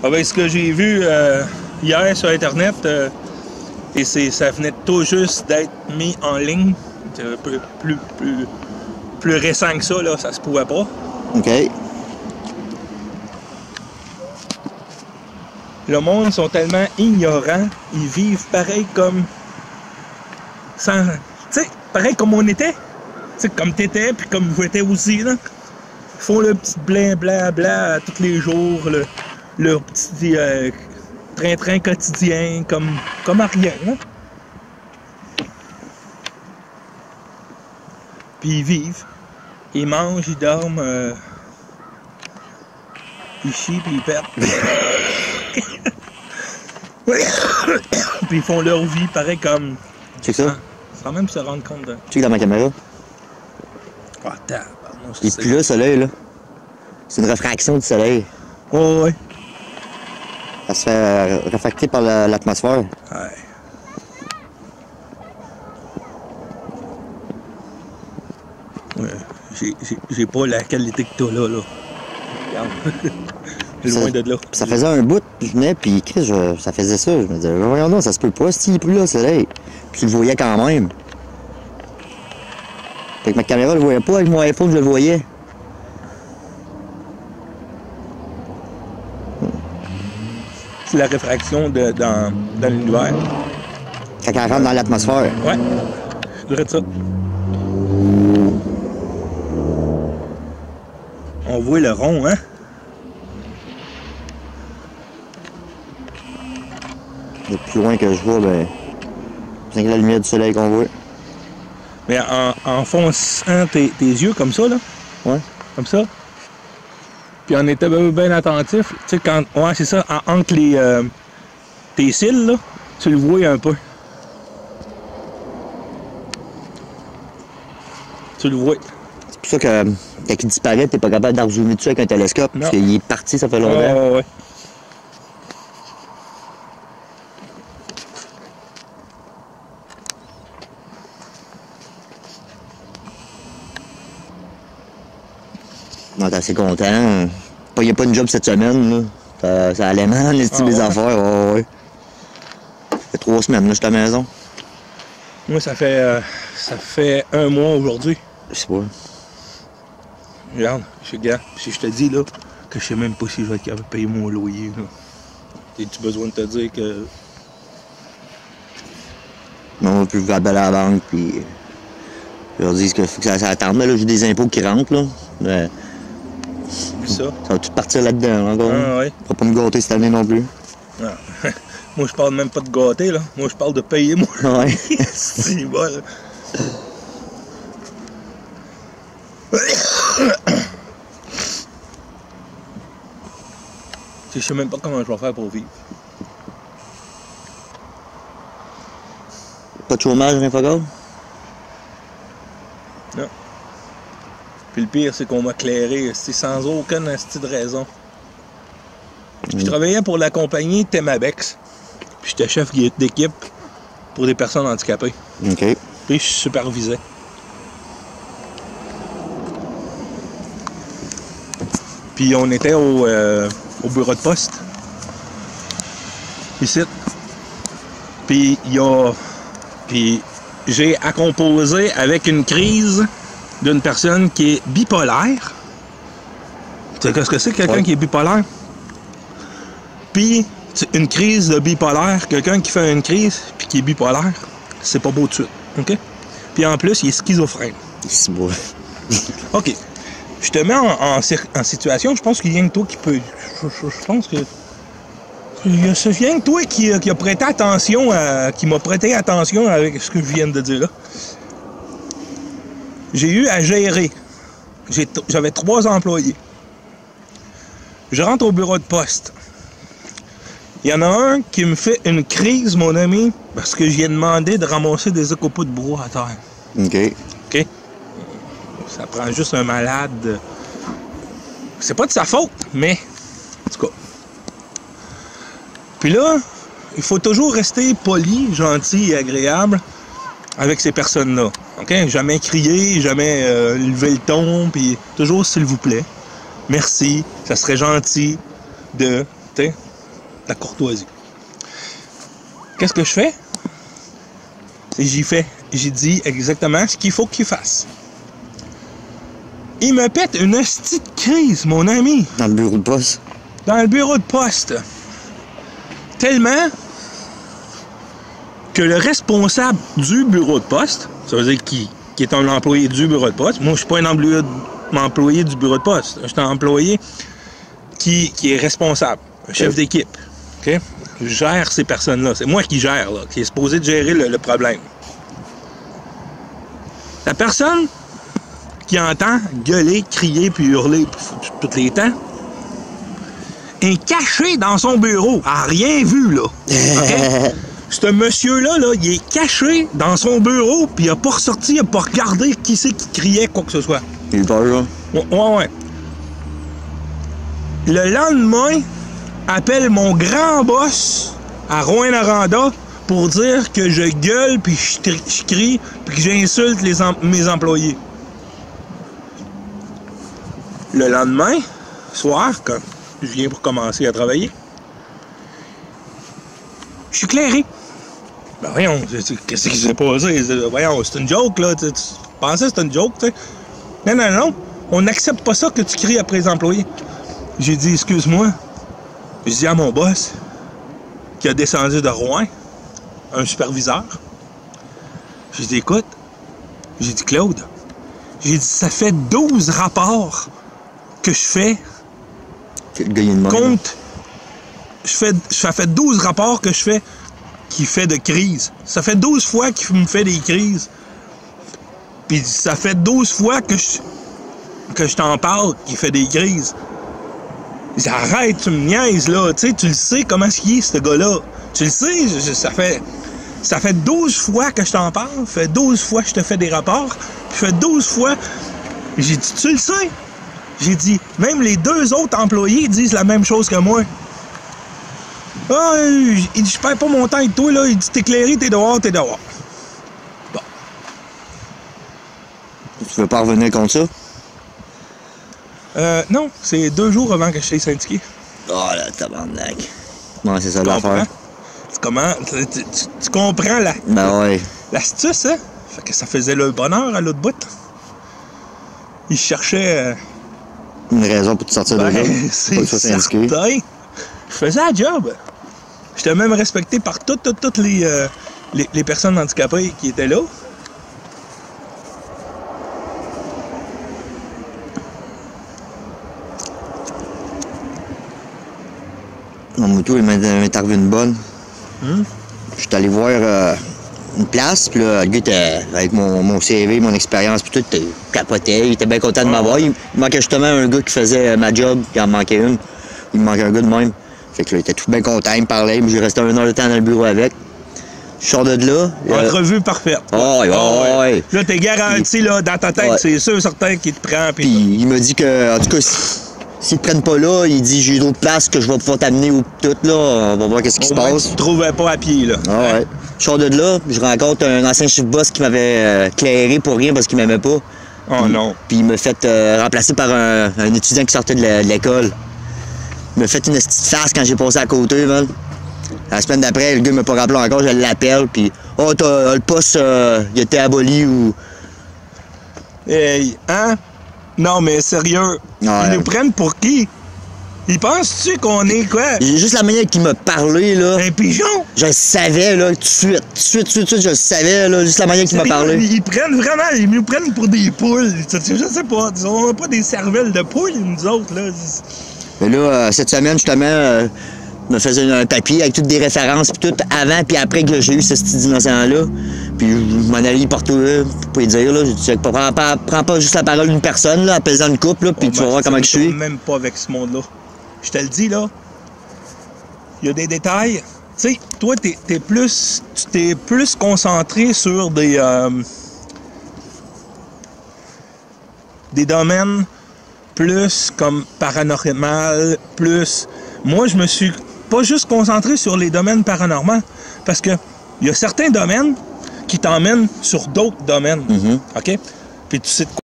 Ah ben, ce que j'ai vu hier sur Internet, et ça venait tout juste d'être mis en ligne. C'est un peu plus récent que ça, là, ça se pouvait pas. OK. Le monde sont tellement ignorants, ils vivent pareil comme... sans... Tu sais, pareil comme on était. Tu sais, comme t'étais, puis comme j'étais aussi, là. Ils font le petit bla tous les jours, leur petit train-train quotidien, comme à rien, là. Puis ils vivent. Ils mangent, ils dorment, ils chient, puis ils perdent. Puis ils font leur vie pareil comme... Check ça. Sans même se rendre compte de... Check dans ma caméra. Ah, tabarnouche, Il est plus là, le soleil, là. C'est une réfraction du soleil. Oh, ouais. Ça se fait réfracter par l'atmosphère. Ouais. Ouais. J'ai pas la qualité que t'as là. Regarde. Loin de là. Ça faisait un bout, je venais, puis ça faisait ça. Je me disais, voyons non, ça se peut pas, s'il est plus là, le soleil. Puis tu le voyais quand même. Fait que ma caméra ne le voyait pas, avec mon iPhone, je le voyais. C'est la réfraction dans l'univers. Quand elle rentre dans l'atmosphère. Ouais. Je dirais ça. On voit le rond, hein? Le plus loin que je vois, ben, c'est la lumière du soleil qu'on voit. Mais en fonçant tes yeux comme ça, là. Ouais. Comme ça. Puis on était bien attentif. Tu sais, quand. Ouais, c'est ça. Entre tes cils, là, tu le vois un peu. Tu le vois. C'est pour ça que quand il disparaît, t'es pas capable d'en zoomer dessus avec un télescope. Non. Parce qu'il est parti, ça fait longtemps. Ouais. Non, t'es assez content. Il n'y a pas une job cette semaine, là. Ça allait mal, les mes affaires. Ouais. Ça fait 3 semaines, là, je suis à la maison. Moi, ça fait 1 mois aujourd'hui. Je sais pas. Regarde, si je te dis, là, que je sais même pas si je vais être capable de payer mon loyer, là. As-tu besoin de te dire que... Non, puis je vais appeler à la banque, puis... Je leur dis qu'il faut que ça attende. Mais là, j'ai des impôts qui rentrent, là. Mais... Ça va tout partir là-dedans, là, encore. Ah, ouais. Faut pas me gâter cette année non plus. Ah. Moi, je parle même pas de gâter, là. Moi, je parle de payer, moi. Ouais. C'est bon, là. Je sais même pas comment je vais faire pour vivre. Pas de chômage, rien pas grave? Non. Puis le pire, c'est qu'on m'a clairé sans aucune de raison. Je travaillais pour la compagnie Temabex. Puis j'étais chef d'équipe pour des personnes handicapées. OK. Puis je supervisais. Puis on était au bureau de poste. Ici. Puis j'ai à composer avec une crise d'une personne qui est bipolaire. Tu sais ce que c'est, quelqu'un qui est bipolaire? Puis une crise de bipolaire, quelqu'un qui fait une crise puis qui est bipolaire, c'est pas beau de suite. OK? Puis en plus, il est schizophrène. C'est beau. OK. Je te mets en situation, je pense qu'il y a rien que toi qui peut... Je pense que... Il y a rien que toi qui a prêté attention qui m'a prêté attention avec ce que je viens de dire là. J'ai eu à gérer. J'avais 3 employés. Je rentre au bureau de poste. Il y en a un qui me fait une crise, mon ami, parce que j'ai demandé de ramasser des écopeaux de bois à terre. OK. OK? Ça prend juste un malade. C'est pas de sa faute, mais... En tout cas. Puis là, il faut toujours rester poli, gentil et agréable avec ces personnes-là. OK? Jamais crier, jamais lever le ton, puis toujours s'il vous plaît. Merci, ça serait gentil de... T'sais, la courtoisie. Qu'est-ce que je fais? J'ai dit exactement ce qu'il faut qu'il fasse. Il me pète une hostie de crise, mon ami. Dans le bureau de poste. Dans le bureau de poste. Tellement que le responsable du bureau de poste, ça veut dire qui est un employé du bureau de poste, moi je suis pas un employé du bureau de poste, je suis un employé qui est responsable, un chef d'équipe. Okay? Je gère ces personnes-là. C'est moi qui gère, là, qui est supposé de gérer le problème. La personne qui entend gueuler, crier puis hurler tous les temps est caché dans son bureau, a rien vu, là. Okay? Ce monsieur-là, là, il est caché dans son bureau, puis il n'a pas ressorti, il n'a pas regardé qui c'est qui criait, quoi que ce soit. Il est pas là. Ouais. Le lendemain, appelle mon grand boss à Rouyn-Noranda pour dire que je gueule, puis je crie, puis que j'insulte mes employés. Le lendemain, soir, quand je viens pour commencer à travailler, je suis clairé. Ben voyons, qu'est-ce qui s'est passé? Voyons, c'est une joke, là. Tu pensais que c'était une joke, tu sais? Non. On n'accepte pas ça que tu cries après les employés. J'ai dit, excuse-moi. J'ai dit à mon boss, qui a descendu de Rouen, un superviseur. J'ai dit, écoute, j'ai dit, Claude, j'ai dit, ça fait 12 rapports que je fais contre... Ça fait 12 rapports que je fais qui fait de crise. Ça fait 12 fois qu'il me fait des crises. Puis ça fait 12 fois que je t'en parle qu'il fait des crises. Arrête, tu me niaises, là. Tu sais, tu le sais comment est-ce ce gars-là. Tu le sais, ça fait 12 fois que je t'en parle. Ça fait 12 fois que je te fais des rapports. Puis ça fait 12 fois... J'ai dit, tu le sais? J'ai dit, même les 2 autres employés disent la même chose que moi. Ah, il dit, je perds pas mon temps avec toi, là. Il dit, t'es éclairé, t'es dehors. Bon. Tu veux pas revenir contre ça? Non, c'est 2 jours avant que je sois syndiqué. Oh là, tabarnak. Ouais, c'est ça l'affaire. Tu comprends l'astuce, hein? Fait que ça faisait le bonheur à l'autre bout. Il cherchait... une raison pour te sortir de là. C'est certain. Je faisais la job. J'étais même respecté par toutes les personnes handicapées qui étaient là. Mon moto, il m'est arrivé une bonne. Je suis allé voir une place, puis là, le gars était avec mon CV, mon expérience, puis tout, il capotait, il était bien content de m'avoir. Il manquait justement un gars qui faisait ma job, il en manquait une. Il me manquait un gars de même. Fait que là, il était tout bien content, il me parlait, mais j'ai resté 1 heure de temps dans le bureau avec. Je sors de là. Entrevue parfaite. Ouais. Là, t'es garanti, là, dans ta tête, c'est sûr, certain qu'il te prend. Puis il m'a dit que, en tout cas, s'ils te prennent pas là, il dit j'ai d'autres places que je vais pouvoir t'amener ou tout, là. On va voir qu'est-ce qui se passe. Tu te trouvais pas à pied, là. Ouais. Je sors de là, je rencontre un ancien chief boss qui m'avait clairé pour rien parce qu'il m'aimait pas. Oh non. Puis il m'a fait remplacer par un étudiant qui sortait de l'école. Il m'a fait une petite farce quand j'ai passé à côté, man. La semaine d'après, le gars m'a pas rappelé encore, je l'appelle, puis le poste, il était aboli ou... Hey, hein? Non, mais sérieux, ils nous prennent pour qui? Ils pensent-tu qu'on est quoi? Juste la manière qu'il m'a parlé, là... Un pigeon? Je le savais, là, tout de suite, je le savais, là, juste la manière qu'il m'a parlé. Ils prennent vraiment, ils nous prennent pour des poules. Je sais pas, on n'a pas des cervelles de poules, nous autres, là. Mais là, cette semaine, justement, me faisait un papier avec toutes des références, puis tout, avant puis après que j'ai eu ce style d'innocent-là. Puis je m'en allais partout, là, pour lui dire, là, je disais, prends pas juste la parole d'une personne, là, apaisant une couple, là, puis tu vas voir comment je suis. Même pas avec ce monde-là. Je te le dis, là, il y a des détails. Tu sais, toi, tu t'es plus concentré sur des domaines plus comme paranormal, plus... Moi, je me suis pas juste concentré sur les domaines paranormaux, parce que il y a certains domaines qui t'emmènent sur d'autres domaines, OK? Puis tu sais de quoi